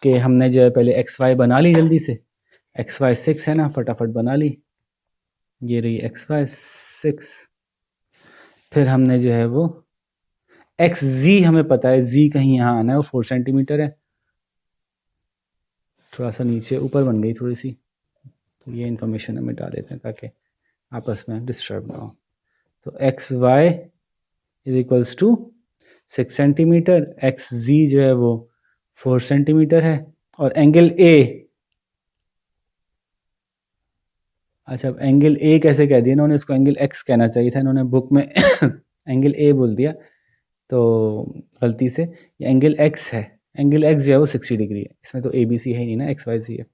कि हमने जो है पहले एक्स वाई बना ली जल्दी से। एक्स वाई 6 है ना, फटाफट बना ली। ये रही एक्स वाई 6। फिर हमने जो है वो एक्स जी हमें पता है, जी कहीं यहाँ आना है, वो 4 सेंटीमीटर है। थोड़ा सा नीचे ऊपर बन गई थोड़ी सी, तो ये इन्फॉर्मेशन हमें डाल देते हैं ताकि आपस में डिस्टर्ब ना हो। तो X Y is equals to 6 centimetre, X Z जो है वो 4 सेंटीमीटर है और एंगल ए, अच्छा अब एंगल ए कैसे कह दिया इन्होंने, इसको एंगल एक्स कहना चाहिए था, इन्होंने बुक में एंगल ए बोल दिया तो गलती से। ये एंगल एक्स है, एंगल एक्स जो है वो 60 डिग्री है। इसमें तो ए बी सी है ही नहीं ना, एक्स वाई सी है।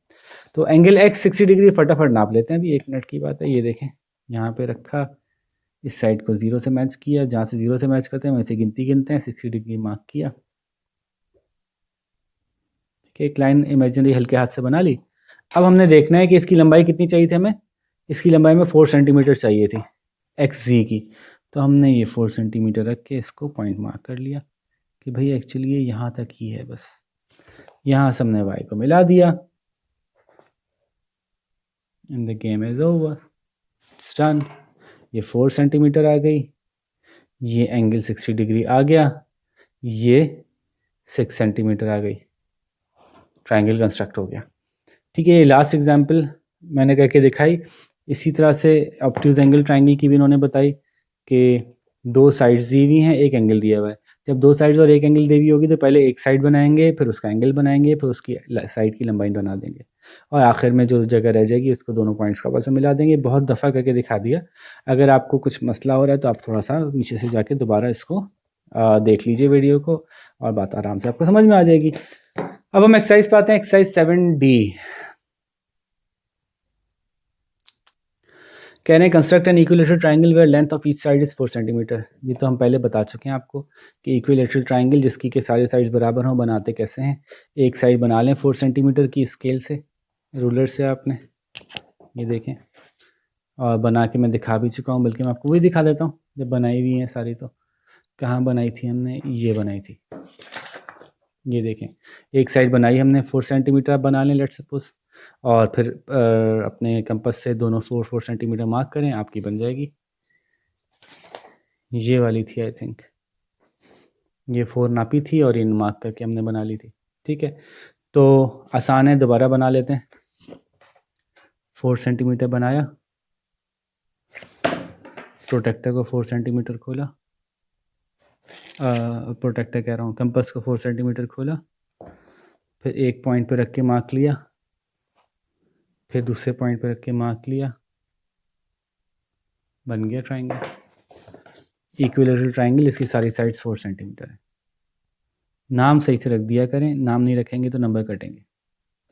तो एंगल एक्स 60 डिग्री फटाफट नाप लेते हैं, अभी 1 मिनट की बात है। ये देखें यहाँ पे रखा, इस साइड को 0 से मैच किया, जहाँ से 0 से मैच करते हैं वैसे गिनती गिनते हैं, 60 डिग्री मार्क किया। ठीक है, एक लाइन इमेजिनरी हल्के हाथ से बना ली। अब हमने देखना है कि इसकी लंबाई कितनी चाहिए थी हमें। इसकी लंबाई में 4 सेंटीमीटर चाहिए थी एक्स जी की। तो हमने ये 4 सेंटीमीटर रख के इसको पॉइंट मार्क कर लिया कि भाई एक्चुअली ये यहाँ तक ही है बस। यहाँ से हमने वाई को मिला दिया and the game is over, it's done. ये 4 सेंटीमीटर आ गई, ये एंगल 60 डिग्री आ गया, ये 6 सेंटीमीटर आ गई, ट्रायंगल कंस्ट्रक्ट हो गया। ठीक है, ये लास्ट एग्जांपल मैंने करके दिखाई। इसी तरह से ऑब्ट्यूज एंगल ट्रायंगल की भी इन्होंने बताई कि 2 साइड्स दी हुई हैं, एक एंगल दिया हुआ है। जब 2 साइड्स और एक एंगल दी हुई होगी तो पहले एक साइड बनाएंगे, फिर उसका एंगल बनाएंगे, फिर उसकी साइड की लंबाई बना देंगे और आखिर में जो जगह रह जाएगी उसको दोनों पॉइंट्स का आपस में मिला देंगे। बहुत दफ़ा करके दिखा दिया। अगर आपको कुछ मसला हो रहा है तो आप थोड़ा सा पीछे से जाके दोबारा इसको देख लीजिए वीडियो को और बात आराम से आपको समझ में आ जाएगी। अब हम एक्सरसाइज पाते हैं, एक्सरसाइज 7D। कह रहे हैं construct an equilateral triangle where length of each side is 4 centimetre. ये तो हम पहले बता चुके हैं आपको कि इक्विलेटरल ट्राइंगल जिसकी के सारे साइड्स बराबर हों बनाते कैसे हैं। एक साइड बना लें 4 सेंटीमीटर की स्केल से, रूलर से आपने, ये देखें, और बना के मैं दिखा भी चुका हूँ, बल्कि मैं आपको वही दिखा देता हूँ जब बनाई हुई हैं सारी। तो कहाँ बनाई थी हमने, ये बनाई थी, ये देखें एक साइड बनाई हमने 4 सेंटीमीटर, आप बना लें लेट सपोज, और फिर अपने कंपास से दोनों 4 सेंटीमीटर मार्क करें, आपकी बन जाएगी। ये वाली थी आई थिंक, ये 4 नापी थी और इन मार्क करके हमने बना ली थी। ठीक है, तो आसान है, दोबारा बना लेते हैं। 4 सेंटीमीटर बनाया, प्रोटेक्टर को 4 सेंटीमीटर खोला, प्रोटेक्टर कह रहा हूँ, कंपास को 4 सेंटीमीटर खोला, फिर एक पॉइंट पे रख के मार्क लिया, फिर दूसरे पॉइंट पे रख के मार्क लिया, बन गया ट्राइंगल, इक्विलेटरल ट्राइंगल। इसकी सारी साइड्स 4 सेंटीमीटर है। नाम सही से रख दिया करें, नाम नहीं रखेंगे तो नंबर कटेंगे।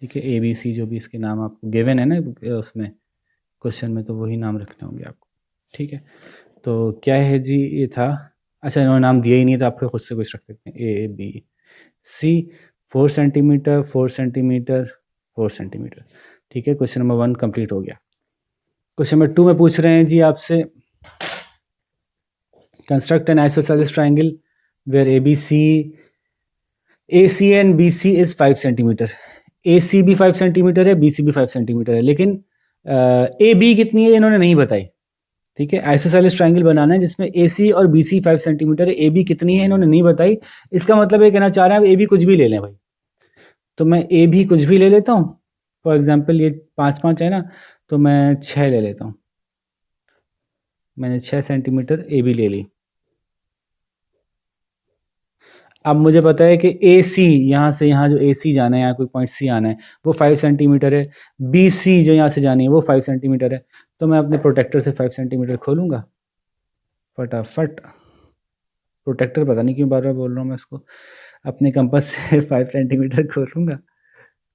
ठीक है, ए बी सी जो भी इसके नाम आपको गिवन है ना उसमें क्वेश्चन में, तो वही नाम रखने होंगे आपको। ठीक है, तो क्या है जी, ये था। अच्छा, इन्होंने नाम दिया ही नहीं था, आप फिर खुद से कुछ रख सकते हैं, A B C. 4 centimetre 4 centimetre 4 centimetre. ठीक है, क्वेश्चन नंबर 1 कंप्लीट हो गया। क्वेश्चन नंबर 2 में पूछ रहे हैं जी आपसे, construct an isosceles triangle where A C and B C is 5 centimetre. A C भी 5 सेंटीमीटर है, बी सी भी 5 सेंटीमीटर है, लेकिन ए बी कितनी है इन्होंने नहीं बताई। ठीक है, आइसोसेलेस ट्राइंगल बनाना है जिसमें ए सी और बी सी 5 सेंटीमीटर है, ए बी कितनी है इन्होंने नहीं बताई। इसका मतलब ये कहना चाह रहे हैं ए बी कुछ भी ले लें भाई, तो मैं ए भी कुछ भी ले लेता हूँ। फॉर एग्जाम्पल ये 5 है ना, तो मैं 6 ले लेता हूँ। मैंने 6 सेंटीमीटर ए बी ले ली। अब मुझे पता है कि ए सी, यहाँ से यहाँ जो ए सी जाना है, यहाँ कोई पॉइंट सी आना है, वो 5 सेंटीमीटर है। बी सी जो यहाँ से जानी है वो 5 सेंटीमीटर है। तो मैं अपने प्रोटेक्टर से 5 सेंटीमीटर खोलूँगा फटाफट। प्रोटेक्टर पता नहीं क्यों बार बार बोल रहा हूँ मैं इसको, अपने कंपास से 5 सेंटीमीटर खोलूँगा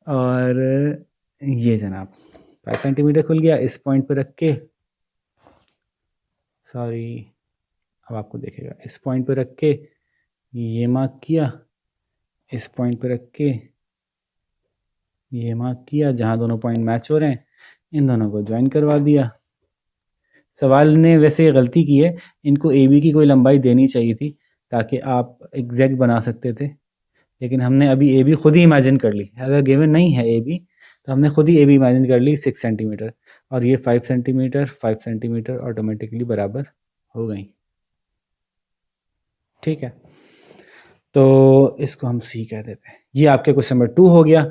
और ये जनाब 5 सेंटीमीटर खुल गया। इस पॉइंट पे रख के सॉरी, अब आपको देखेगा, इस पॉइंट पे रख के ये मार्क किया, इस पॉइंट पे रख के ये मार्क किया, जहाँ दोनों पॉइंट मैच हो रहे हैं इन दोनों को ज्वाइन करवा दिया। सवाल ने वैसे ये गलती की है, इनको ए बी की कोई लंबाई देनी चाहिए थी ताकि आप एग्जैक्ट बना सकते थे, लेकिन हमने अभी ए बी खुद ही इमेजिन कर ली। अगर गिवन नहीं है ए बी तो हमने खुद ही ए बी इमेजिन कर ली 6 सेंटीमीटर, और ये 5 सेंटीमीटर 5 सेंटीमीटर ऑटोमेटिकली बराबर हो गई। ठीक है, तो इसको हम सी कह देते हैं। ये आपके क्वेश्चन नंबर 2 हो गया।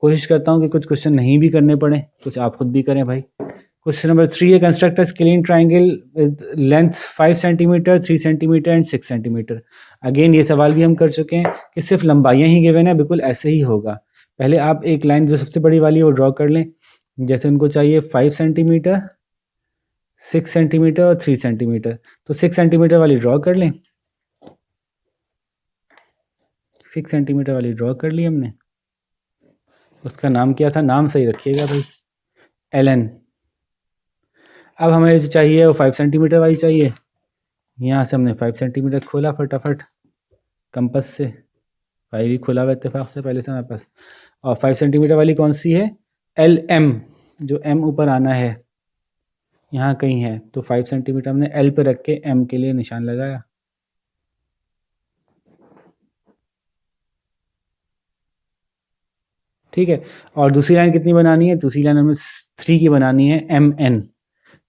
कोशिश करता हूँ कि कुछ क्वेश्चन नहीं भी करने पड़े, कुछ आप खुद भी करें भाई। क्वेश्चन नंबर 3 है, construct a scalene triangle with length 5 centimetre 3 centimetre and 6 centimetre. Again ये सवाल भी हम कर चुके हैं कि सिर्फ लंबाइयाँ ही गिवन है, बिल्कुल ऐसे ही होगा। पहले आप एक लाइन जो सबसे बड़ी वाली है वो ड्रॉ कर लें, जैसे उनको चाहिए 5 सेंटीमीटर 6 सेंटीमीटर और 3 सेंटीमीटर, तो 6 सेंटीमीटर वाली ड्रॉ कर लें। 6 सेंटीमीटर वाली ड्रॉ कर ली हमने। उसका नाम क्या था, नाम सही रखिएगा भाई, एलन। अब हमें जो चाहिए वो 5 सेंटीमीटर वाली चाहिए। यहाँ से हमने 5 सेंटीमीटर खोला फटाफट कंपस से, 5 ही खोला हुआ इत्तेफाक से पहले से हमारे पास। और 5 सेंटीमीटर वाली कौन सी है, एल एम, जो एम ऊपर आना है यहाँ कहीं है, तो 5 सेंटीमीटर हमने एल पे रख के एम के लिए निशान लगाया। ठीक है, और दूसरी लाइन कितनी बनानी है, दूसरी लाइन हमें 3 की बनानी है, एम एन।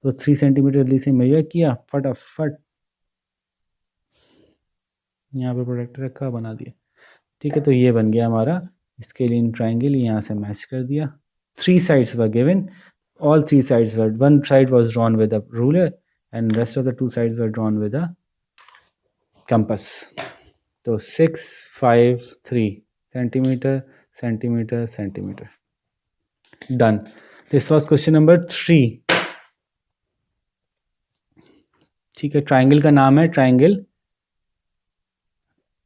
तो 3 सेंटीमीटर जल्दी से मेजर किया फटाफट, यहाँ पे प्रोडक्ट रखा बना दिया। ठीक है, तो ये बन गया हमारा स्केलिन ट्राइंगल, यहाँ से मैच कर दिया। 3 sides were given, all 3 sides were, one side was drawn with a ruler and rest of the 2 sides were drawn with a compass. तो 6 5 3 centimetre centimetre centimetre, done. This was question number 3। ठीक है, triangle का नाम है triangle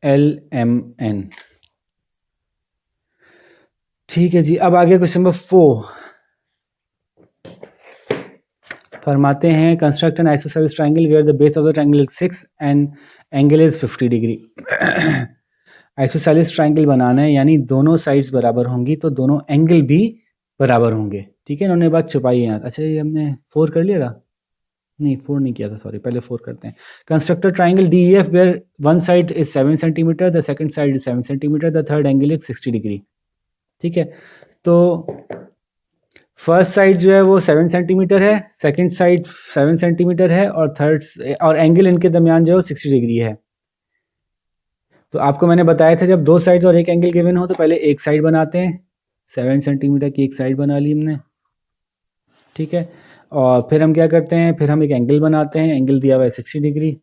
LMN। ठीक है जी, अब आगे क्वेश्चन नंबर 4 फरमाते हैं, construct an isosceles triangle where the base of the triangle is 6 and angle is 50 degree. Isosceles triangle बनाना है, यानी दोनों साइड्स बराबर होंगी तो दोनों एंगल भी बराबर होंगे। ठीक है, इन्होंने बात छुपाई है। अच्छा, ये हमने 4 कर लिया था, नहीं 4 नहीं किया था, सॉरी, पहले 4 करते हैं। Construct triangle DEF where one side is 7 centimetre, the second side is 7 centimetre, the third angle is 60 degree. ठीक है, तो फर्स्ट साइड जो है वो 7 सेंटीमीटर है, सेकंड साइड 7 सेंटीमीटर है, और थर्ड और एंगल इनके दरमियान जो है वो 60 डिग्री है। तो आपको मैंने बताया था, जब 2 साइड और एक एंगल गिवन हो तो पहले एक साइड बनाते हैं। 7 सेंटीमीटर की एक साइड बना ली हमने। ठीक है, और फिर हम क्या करते हैं, फिर हम एक एंगल बनाते हैं, एंगल दिया हुआ है 60 डिग्री।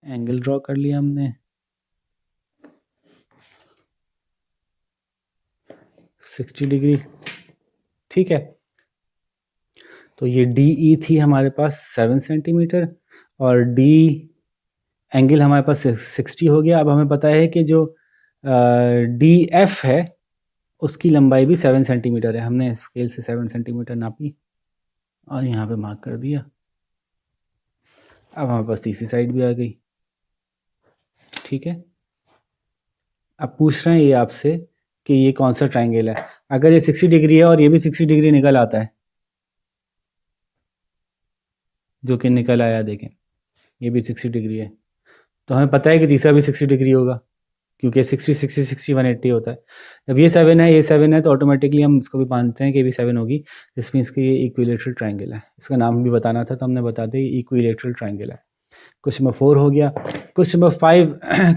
एंगल ड्रॉ कर लिया हमने, 60 डिग्री। ठीक है, तो ये DE थी हमारे पास 7 सेंटीमीटर, और D एंगल हमारे पास 60 हो गया। अब हमें पता है कि जो DF है उसकी लंबाई भी 7 सेंटीमीटर है। हमने स्केल से 7 सेंटीमीटर नापी और यहाँ पे मार्क कर दिया। अब हमारे पास तीसरी साइड भी आ गई। ठीक है, अब पूछ रहे हैं ये आपसे कि ये कौन सा ट्राइंगल है। अगर ये 60 डिग्री है और ये भी 60 डिग्री निकल आता है, जो कि निकल आया, देखें ये भी 60 डिग्री है, तो हमें पता है कि तीसरा भी 60 डिग्री होगा, क्योंकि 60 60 60 180 होता है। जब ये 7 है, ये 7 है, तो ऑटोमेटिकली हम इसको भी मानते हैं कि ये भी 7 होगी, जिसमें इसका ये इक्विलेटरल ट्राइंगल है। इसका नाम भी बताना था तो हमने बता दिया, ये इक्विलेटरल ट्राइंगल है। क्वेश्चन नंबर 4 हो गया। Question number 5,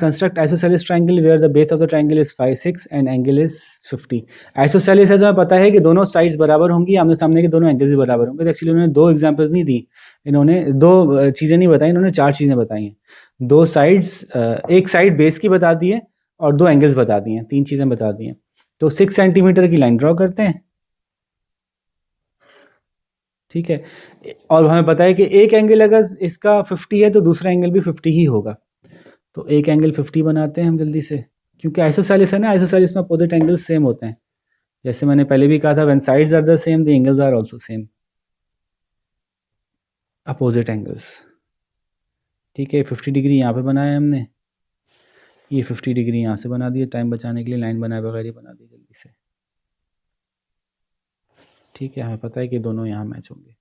construct isosceles triangle where the base of the triangle is 5 6 and angle is 50। Isosceles है तो हमें पता है कि दोनों साइड्स बराबर होंगी, आमने सामने के दोनों एंगल्स भी बराबर होंगे। तो एक्चुअली उन्होंने 2 एग्जांपल्स नहीं दी, इन्होंने 2 चीज़ें नहीं बताई, इन्होंने 4 चीज़ें बताई हैं। 2 साइड्स, एक साइड बेस की बता दी है और 2 एंगल्स बता दिए हैं, 3 चीज़ें बता दी हैं। तो 6 सेंटीमीटर की लाइन ड्रॉ करते हैं। ठीक है, और हमें पता है कि एक एंगल अगर इसका 50 है तो दूसरा एंगल भी 50 ही होगा। तो एक एंगल 50 बनाते हैं हम जल्दी से, क्योंकि आइसोसेलेस है ना, आइसोसेलेस में अपोजिट एंगल्स सेम होते हैं। जैसे मैंने पहले भी कहा था, when sides are the same the angles are also same, opposite angles. ठीक है, 50 डिग्री यहाँ पे बनाया हमने, ये 50 डिग्री यहाँ से बना दिए, टाइम बचाने के लिए लाइन बनाए बगैर ही बना दी जल्दी से। ठीक है, हमें पता है कि दोनों यहाँ मैच होंगे।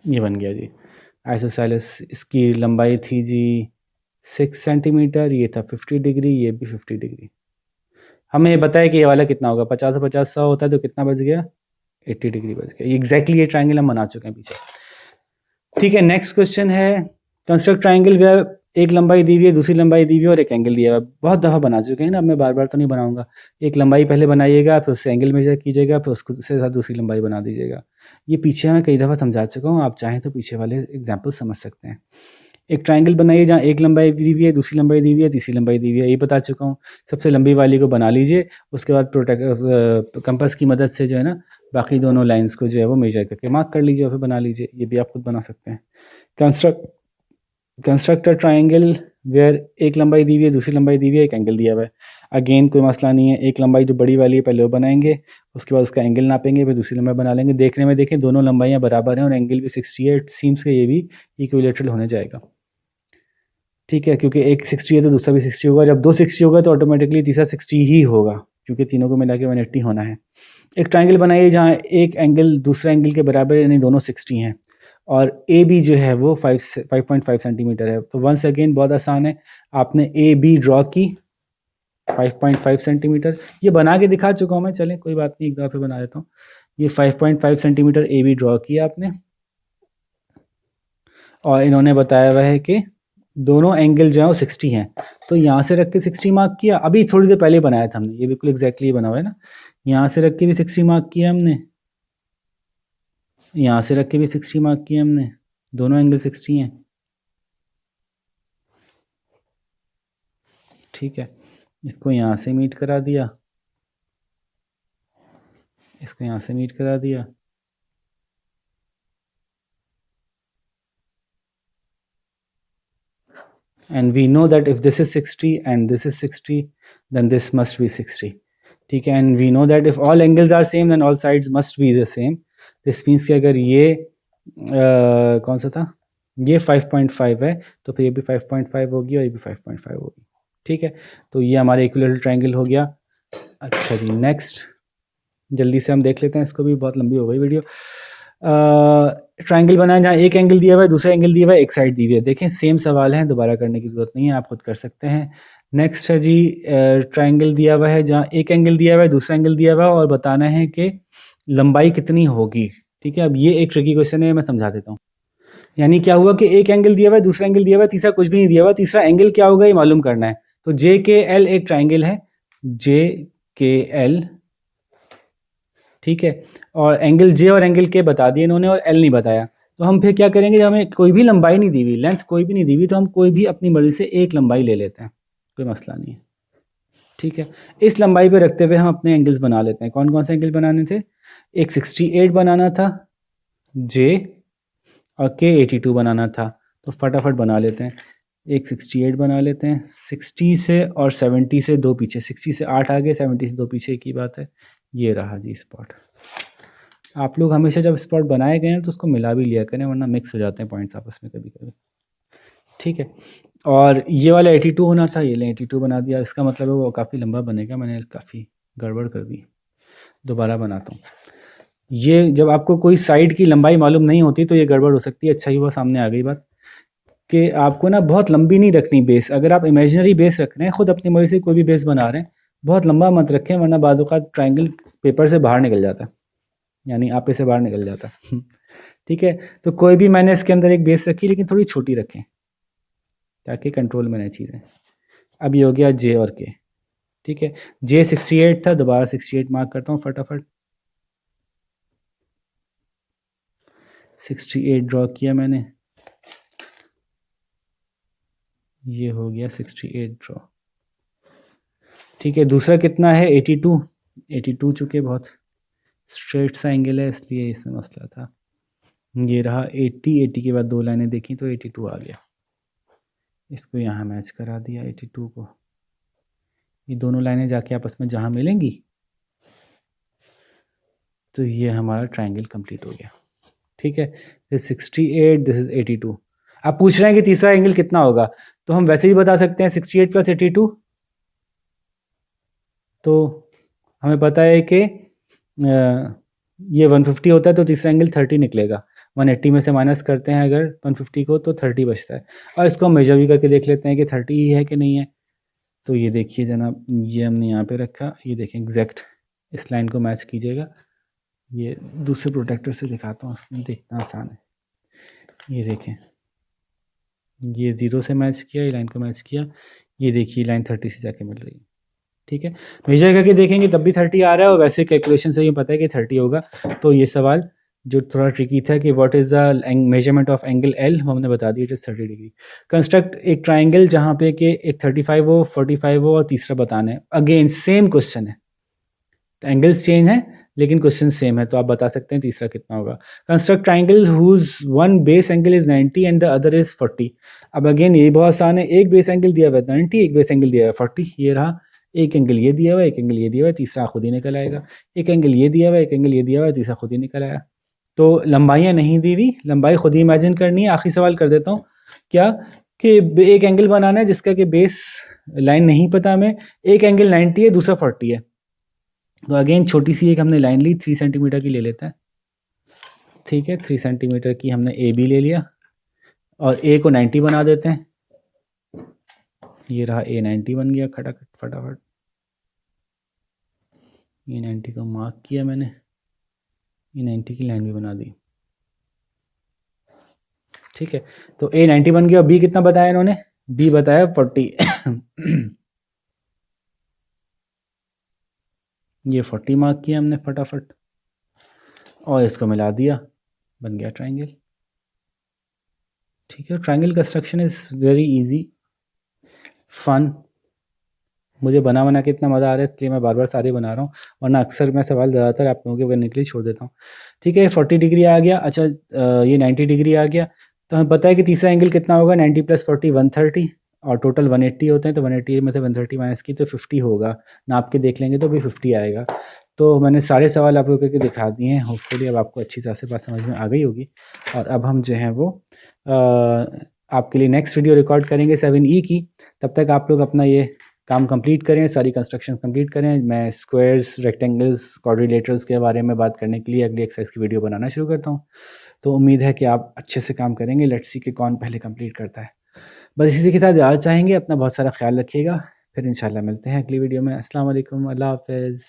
ये बन गया जी आइसोसेलेस। इसकी लंबाई थी जी 6 सेंटीमीटर, ये था 50 डिग्री, ये भी 50 डिग्री। हमें ये बताया कि ये वाला कितना होगा, 50 और 50 100 होता है, तो कितना बच गया, 80 डिग्री बच गया। एग्जैक्टली ये ट्राइंगल हम बना चुके हैं पीछे। ठीक है, नेक्स्ट क्वेश्चन है, कंस्ट्रक्ट ट्राइंगल वेयर एक लंबाई दी हुई है, दूसरी लंबाई दी हुई है और एक एंगल दिया हुआ है। बहुत दफ़ा बना चुके हैं ना, अब मैं बार बार तो नहीं बनाऊंगा। एक लंबाई पहले बनाइएगा, फिर उससे एंगल मेजर कीजिएगा, फिर उसको उसके साथ दूसरी लंबाई बना दीजिएगा। ये पीछे मैं कई दफ़ा समझा चुका हूँ, आप चाहें तो पीछे वाले एग्जाम्पल समझ सकते हैं। एक ट्राइंगल बनाइए जहाँ एक लंबाई दी हुई है, दूसरी लंबाई दी हुई है, तीसरी लंबाई दी हुई है, ये बता चुका हूँ। सबसे लंबी वाली को बना लीजिए, उसके बाद कंपास की मदद से जो है ना, बाकी दोनों लाइंस को जो है वो मेजर करके मार्क कर लीजिए और फिर बना लीजिए। ये भी आप खुद बना सकते हैं। कंस्ट्रक्ट अ ट्राइंगल वेयर एक लंबाई दी हुई है, दूसरी लंबाई दी हुई है, एक एंगल दिया हुआ है। अगेन कोई मसला नहीं है, एक लंबाई जो बड़ी वाली है पहले वो बनाएंगे, उसके बाद उसका एंगल नापेंगे, फिर दूसरी लंबाई बना लेंगे। देखने में देखें दोनों लंबाइयाँ बराबर हैं और एंगल भी 60 है, इट सीम्स के ये भी इक्विलेटरल होने जाएगा। ठीक है, क्योंकि एक 60 है तो दूसरा भी 60 होगा, जब दो 60 होगा तो ऑटोमेटिकली तीसरा 60 ही होगा, क्योंकि तीनों को मिला के 180 होना है। एक ट्राइंगल बनाइए जहाँ एक एंगल दूसरे एंगल के बराबर यानी दोनों 60 हैं, और ए बी जो है वो 5.5 सेंटीमीटर है। तो वंस अगेन बहुत आसान है, आपने ए बी ड्रॉ की 5.5 सेंटीमीटर, ये बना के दिखा चुका हूँ मैं, चलें कोई बात नहीं, एक दफ़ा फिर बना देता हूँ। ये 5.5 सेंटीमीटर ए बी ड्रॉ किया आपने, और इन्होंने बताया हुआ है कि दोनों एंगल जो है वो 60 हैं, तो यहाँ से रख के 60 मार्क किया। अभी थोड़ी देर पहले बनाया था हमने, ये बिल्कुल एग्जैक्टली बना हुआ है ना। यहाँ से रख के भी 60 मार्क किया हमने, यहाँ से रख के भी 60 मार्क किया हमने, दोनों एंगल 60 हैं। ठीक है, इसको यहाँ से मीट करा दिया, इसको यहाँ से मीट करा दिया, and we know that if this is 60 and this is 60 then this must be 60. ठीक है, and we know that if all angles are same then all sides must be the same. this means कि अगर ये कौन सा था, ये 5.5 है तो फिर ये भी 5.5 होगी और ये भी 5.5 होगी। ठीक है, तो ये हमारा इक्विलेटरल ट्रायंगल हो गया। अच्छा जी, नेक्स्ट जल्दी से हम देख लेते हैं इसको भी, बहुत लंबी हो गई वीडियो। ट्रायंगल बनाया जहाँ एक एंगल दिया हुआ है, दूसरा एंगल दिया हुआ है, एक साइड दी हुई है। देखें सेम सवाल है, दोबारा करने की ज़रूरत नहीं है, आप खुद कर सकते हैं। नेक्स्ट है जी, ट्रायंगल दिया हुआ है जहाँ एक एंगल दिया हुआ है, दूसरा एंगल दिया हुआ है, और बताना है कि लंबाई कितनी होगी। ठीक है, अब ये एक ट्रिकी क्वेश्चन है, मैं समझा देता हूँ। यानी क्या हुआ कि एक एंगल दिया हुआ है, दूसरा एंगल दिया हुआ है, तीसरा कुछ भी नहीं दिया हुआ, तीसरा एंगल क्या होगा ये मालूम करना है। तो जे के एल एक ट्राइंगल है, जे के एल, ठीक है, और एंगल जे और एंगल के बता दिए इन्होंने और एल नहीं बताया। तो हम फिर क्या करेंगे, जब हमें कोई भी लंबाई नहीं दी हुई, लेंथ कोई भी नहीं दी हुई, तो हम कोई भी अपनी मर्जी से एक लंबाई ले लेते हैं, कोई मसला नहीं है। ठीक है, इस लंबाई पे रखते हुए हम अपने एंगल्स बना लेते हैं। कौन कौन से एंगल बनाने थे, एक 68 बनाना था जे, और के 82 बनाना था। तो फटाफट बना लेते हैं, एक 68 बना लेते हैं। 60 से और 70 से दो पीछे, 60 से 8 आगे, 70 से दो पीछे की बात है। ये रहा जी स्पॉट। आप लोग हमेशा जब स्पॉट बनाए गए हैं तो उसको मिला भी लिया करें, वरना मिक्स हो जाते हैं पॉइंट्स आपस में कभी कभी। ठीक है, और ये वाला 82 होना था, ये 82 बना दिया। इसका मतलब है वो काफ़ी लंबा बनेगा, मैंने काफ़ी गड़बड़ कर दी, दोबारा बनाता हूँ। ये जब आपको कोई साइड की लंबाई मालूम नहीं होती तो ये गड़बड़ हो सकती है। अच्छा ही वो सामने आ गई बात कि आपको ना बहुत लंबी नहीं रखनी बेस। अगर आप इमेजिनरी बेस रख रहे हैं, खुद अपनी मर्जी से कोई भी बेस बना रहे हैं, बहुत लंबा मत रखें, वरना बाज़ औक़ात ट्रायंगल पेपर से बाहर निकल जाता है, यानी आपे से बाहर निकल जाता है। ठीक है, तो कोई भी मैंने इसके अंदर एक बेस रखी, लेकिन थोड़ी छोटी रखें ताकि कंट्रोल में रहे चीज़ें। अब ये हो गया जे और के। ठीक है, जे 68 था, दोबारा 68 मार्क करता हूँ फटाफट। 68 ड्रॉ किया मैंने, ये हो गया 68 ड्रॉ। ठीक है, दूसरा कितना है 82। 82 चूँकि बहुत स्ट्रेट सा एंगल है इसलिए इसमें मसला था। ये रहा 80, 80 के बाद 2 लाइनें देखी तो 82 आ गया। इसको यहाँ मैच करा दिया 82 को। ये दोनों लाइनें जाके आपस में जहाँ मिलेंगी तो ये हमारा ट्रायंगल कंप्लीट हो गया। ठीक है, दिस 68, दिस इज 82। आप पूछ रहे हैं कि तीसरा एंगल कितना होगा, तो हम वैसे ही बता सकते हैं 68 प्लस 82। तो हमें पता है कि ये 150 होता है तो तीसरा एंगल 30 निकलेगा। 180 में से माइनस करते हैं अगर 150 को तो 30 बचता है। और इसको हम मेजर भी करके देख लेते हैं कि 30 ही है कि नहीं है। तो ये देखिए जनाब, ये हमने यहाँ पे रखा, ये देखें एग्जैक्ट इस लाइन को मैच कीजिएगा। ये दूसरे प्रोटेक्टर से दिखाता हूँ, उसमें देखना आसान है। ये देखें, ये 0 से मैच किया, ये लाइन को मैच किया, ये देखिए लाइन 30 से जाके मिल रही है। ठीक है, मेजर करके देखेंगे तब भी 30 आ रहा है और वैसे कैलकुलेशन से ये पता है कि 30 होगा। तो ये सवाल जो थोड़ा ट्रिकी था कि what is the measurement of angle L, वो हमने बता दिया, इट इज़ 30 डिग्री। कंस्ट्रक्ट एक ट्राइंगल जहाँ पे कि एक 35 हो, 45 हो और तीसरा बताना है। अगेन सेम क्वेश्चन है, एंगल्स चेंज है लेकिन क्वेश्चन सेम है, तो आप बता सकते हैं तीसरा कितना होगा। Construct triangle whose one base angle is 90 and the other is 40। अब अगेन ये बहुत आसान है, एक बेस एंगल दिया हुआ है 90, एक बेस एंगल दिया हुआ है 40। ये रहा, एक एंगल ये दिया हुआ है, एक एंगल ये दिया हुआ है, तीसरा खुद ही निकल आएगा। एक एंगल ये दिया हुआ है, एक एंगल ये दिया हुआ है, तीसरा खुद ही निकल आया। तो लंबाइयाँ नहीं दी हुई, लंबाई खुद ही इमेजिन करनी है। आखिरी सवाल कर देता हूँ, क्या कि एक एंगल बनाना है जिसका कि बेस लाइन नहीं पता हमें, एक एंगल 90 है, दूसरा 40 है। तो अगेन छोटी सी एक हमने लाइन ली, 3 सेंटीमीटर की ले लेते हैं। ठीक है, 3 सेंटीमीटर की हमने ए बी ले लिया और ए को 90 बना देते हैं। ये रहा ए 90 बन गया खटाखट फटाफट। ये 90 को मार्क किया मैंने, ये 90 की लाइन भी बना दी। ठीक है, तो ए 90 बन गया। बी कितना बताया इन्होंने, बी बताया 40। ये 40 मार्क किया हमने फटाफट और इसको मिला दिया, बन गया ट्रायंगल। ठीक है, triangle construction is very easy, fun. मुझे बना के इतना मज़ा आ रहा है इसलिए मैं बार बार सारे बना रहा हूँ, वरना अक्सर मैं सवाल ज़्यादातर आप लोगों के बनने के लिए छोड़ देता हूँ। ठीक है, 40 डिग्री आ गया। अच्छा, ये 90 डिग्री आ गया। तो हमें पता है कि तीसरा एंगल कितना होगा, 90 प्लस 40 130 और टोटल 180 होते हैं। तो 180 में से 130 माइनस की तो 50 होगा, नाप के देख लेंगे तो भी 50 आएगा। तो मैंने सारे सवाल आप लोगों करके दिखा दिए हैं। होपफुली अब आपको अच्छी तरह से बात समझ में आ गई होगी। और अब हम जो है वो आपके लिए नेक्स्ट वीडियो रिकॉर्ड करेंगे 7E की। तब तक आप लोग अपना ये काम कंप्लीट करें, सारी कंस्ट्रक्शन कंप्लीट करें। मैं स्क्वायर्स, रेक्टेंगल्स, क्वाड्रिलेटरल्स के बारे में बात करने के लिए अगली एक्सरसाइज की वीडियो बनाना शुरू करता हूँ। तो उम्मीद है कि आप अच्छे से काम करेंगे। लेट्स सी कि कौन पहले कंप्लीट करता है। बस इसी के साथ ज़्यादा चाहेंगे, अपना बहुत सारा ख्याल रखिएगा। फिर इंशाल्लाह मिलते हैं अगली वीडियो में। अस्सलाम वालेकुम, अल्लाह हाफ़िज़।